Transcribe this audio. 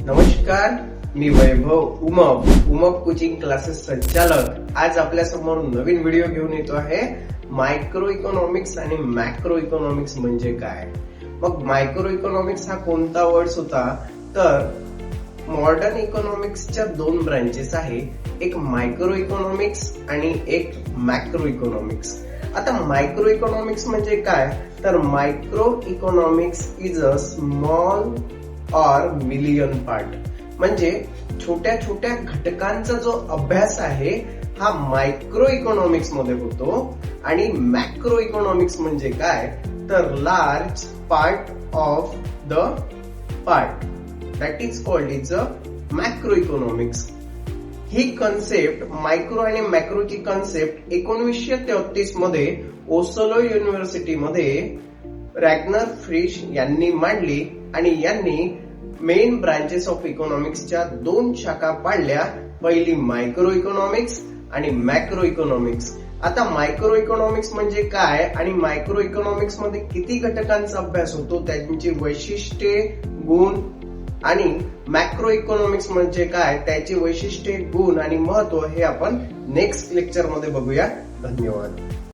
नमस्कार, मी वैभव Umap coaching classes संचालक आज आपल्या समोर नवीन व्हिडिओ घेऊन येतो आहे. मायक्रो इकॉनॉमिक्स आणि मॅक्रो इकॉनॉमिक्स म्हणजे काय. मग मायक्रो इकॉनॉमिक्स हा कोणता वर्ड होता तर मॉडर्न इकॉनॉमिक्सच्या दोन ब्रांचेस आहे, एक मायक्रो इकॉनॉमिक्स आणि एक मॅक्रो इकॉनॉमिक्स. आता मायक्रो इकॉनॉमिक्स म्हणजे काय तर micro economics is a small और मिलियन पार्ट, म्हणजे छोट्या छोट्या घटकांचा जो अभ्यास आहे हा मायक्रो इकॉनॉमिक्स मध्ये होतो. आणि मॅक्रो इकॉनॉमिक्स म्हणजे काय तर large part of the part, that is called is a macro economics. He concept micro आणि मॅक्रोची कन्सेप्ट 1933 मध्ये ओस्लो युनिव्हर्सिटी मध्ये रॅग्नर फ्रिश यांनी मांडली आणि यांनी मेन ब्रांचेस ऑफ इकॉनॉमिक्सच्या दोन शाखा पाडल्या, पहिली मायक्रो इकॉनॉमिक्स आणि मॅक्रो इकॉनॉमिक्स. आता मायक्रो इकॉनॉमिक्स म्हणजे काय आणि मायक्रो इकॉनॉमिक्स मध्ये किती घटकांचा अभ्यास होतो, त्यांची वैशिष्ट्ये, गुण, आणि मॅक्रो इकॉनॉमिक्स म्हणजे काय त्याची वैशिष्ट्ये, गुण आणि महत्व हे आपण नेक्स्ट लेक्चर मध्ये बघूया. धन्यवाद.